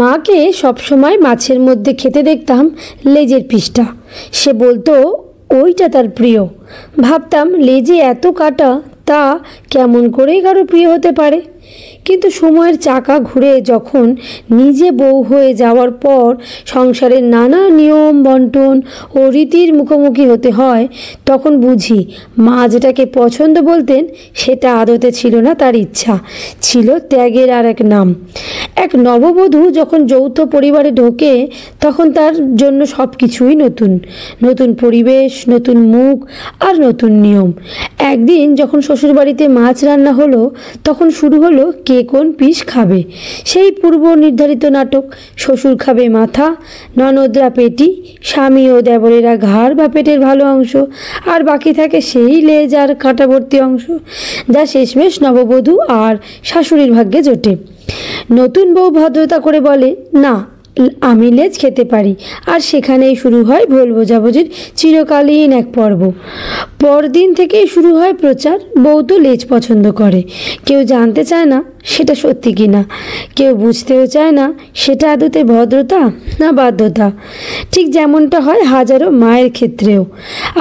মাকে সবসময় মাছের মধ্যে খেতে দেখতাম লেজের পিসটা। সে বলতো ওইটা তার প্রিয়। ভাবতাম লেজে এত কাটা, তা কেমন করেই কারো প্রিয় হতে পারে। কিন্তু সময়ের চাকা ঘুরে যখন নিজে বউ হয়ে যাওয়ার পর সংসারের নানা নিয়ম বন্টন ও রীতির মুখোমুখি হতে হয়, তখন বুঝি মা যেটাকে পছন্দ বলতেন সেটা আদতে ছিল না তার ইচ্ছা, ছিল ত্যাগের আর এক নাম। এক নববধূ যখন যৌথ পরিবারে ঢোকে তখন তার জন্য সব কিছুই নতুন। নতুন পরিবেশ, নতুন মুখ আর নতুন নিয়ম। একদিন যখন শ্বশুরবাড়িতে মাছ রান্না হলো, তখন শুরু হলো কে কোন পিস খাবে। সেই পূর্ব নির্ধারিত নাটক। শ্বশুর খাবে মাথা, ননদরা পেটি, স্বামী ও দেবরেরা ঘাড় বা পেটের ভালো অংশ, আর বাকি থাকে সেই লেজ আর কাঁটাভর্তি অংশ, যা শেষমেশ নববধূ আর শাশুড়ির ভাগ্যে জোটে। নতুন বউ ভদ্রতা করে বলে, না আমি লেজ খেতে পারি, আর সেখানেই শুরু হয় ভুল বোঝাবুঝির চিরকালীন এক পর্ব। পরদিন থেকেই শুরু হয় প্রচার, বউ তো লেজ পছন্দ করে। কেউ জানতে চায় না সেটা সত্যি কি না, কেউ বুঝতেও চায় না সেটা আদতে ভদ্রতা না বাধ্যতা। ঠিক যেমনটা হয় হাজারো মায়ের ক্ষেত্রেও।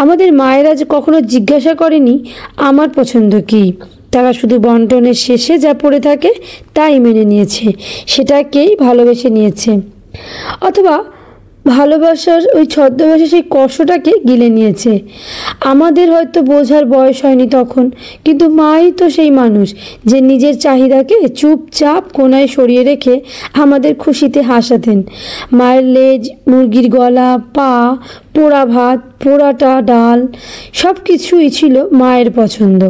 আমাদের মায়েরা যে কখনো জিজ্ঞাসা করেনি আমার পছন্দ কী, তারা শুধু বন্টনের শেষে যা পড়ে থাকে তাই মেনে নিয়েছে, সেটাকেই ভালোবেসে নিয়েছে, অথবা ভালোবাসার ওই ছদ্মবেশে সেই কষ্টটাকে গিলে নিয়েছে। আমাদের হয়তো বোঝার বয়স হয়নি তখন, কিন্তু মাই তো সেই মানুষ যে নিজের চাহিদাকে চুপচাপ কোনায় সরিয়ে রেখে আমাদের খুশিতে হাসাতেন। মায়ের লেজ, মুরগির গলা, পা, পোড়া ভাত, পোড়াটা ডাল, সব কিছুই ছিল মায়ের পছন্দ।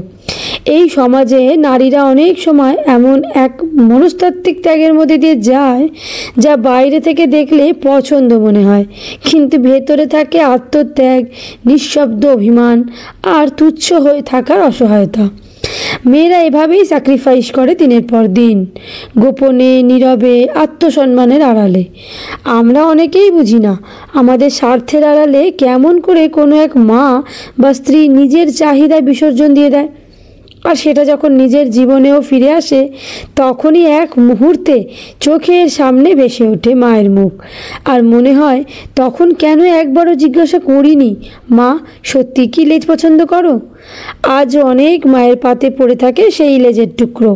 এই সমাজে নারীরা অনেক সময় এমন এক মনস্তাত্ত্বিক ত্যাগের মধ্যে দিয়ে যায় যা বাইরে থেকে দেখলে পছন্দ মনে হয়, কিন্তু ভেতরে থাকে আত্মত্যাগ, নিঃশব্দ অভিমান আর তুচ্ছ হয়ে থাকার অসহায়তা। মেয়েরা এভাবেই স্যাক্রিফাইস করে দিনের পর দিন, গোপনে, নীরবে, আত্মসম্মানের আড়ালে। আমরা অনেকেই বুঝি না আমাদের স্বার্থের আড়ালে কেমন করে কোনো এক মা বা স্ত্রী নিজের চাহিদা বিসর্জন দিয়ে দেয়। আর সেটা যখন নিজের জীবনেও ফিরে আসে, তখনই এক মুহূর্তে চোখের সামনে ভেসে ওঠে মায়ের মুখ। আর মনে হয় তখন কেন একবারও জিজ্ঞাসা করিনি, মা সত্যি কি লেজ পছন্দ করো? আজ অনেক মায়ের পাতে পড়ে থাকে সেই লেজের টুকরো,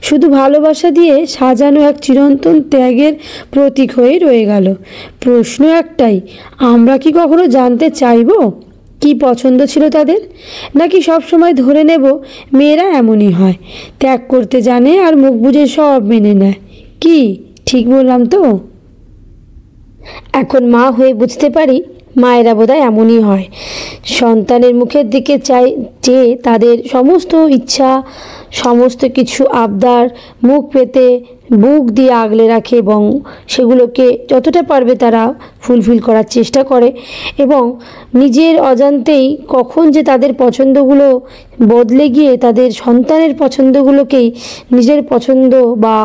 শুধু ভালোবাসা দিয়ে সাজানো এক চিরন্তন ত্যাগের প্রতীক হয়ে রয়ে গেল। প্রশ্ন একটাই, আমরা কি কখনো জানতে চাইব কি পছন্দ ছিল তাদের? নাকি সব সময় ধরে নেব মেয়েরা এমনই হয়, ত্যাগ করতে জানে আর মুখ বুজে সব মেনে নেয়? কি ঠিক বললাম তো? এখন মা হয়ে বুঝতে পারি মায়েরা বোধহয় এমনই হয়। সন্তানের মুখের দিকে চেয়ে তাদের সমস্ত ইচ্ছা, সমস্ত কিছু আবদার মুখ পেতে বুক দিয়ে আগলে রাখে এবং সেগুলোকে যতটা পারবে তারা ফুলফিল করার চেষ্টা করে, এবং নিজের অজান্তেই কখন যে তাদের পছন্দগুলো বদলে গিয়ে তাদের সন্তানের পছন্দগুলোকেই নিজের পছন্দ বা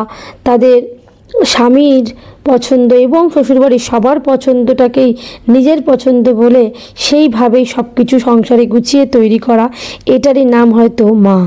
তাদের স্বামীর পছন্দ এবং শ্বশুরবাড়ির সবার পছন্দটাকেই নিজের পছন্দ বলে সেইভাবেই সব কিছু সংসারে গুছিয়ে তৈরি করা, এটারই নাম হয়তো মা।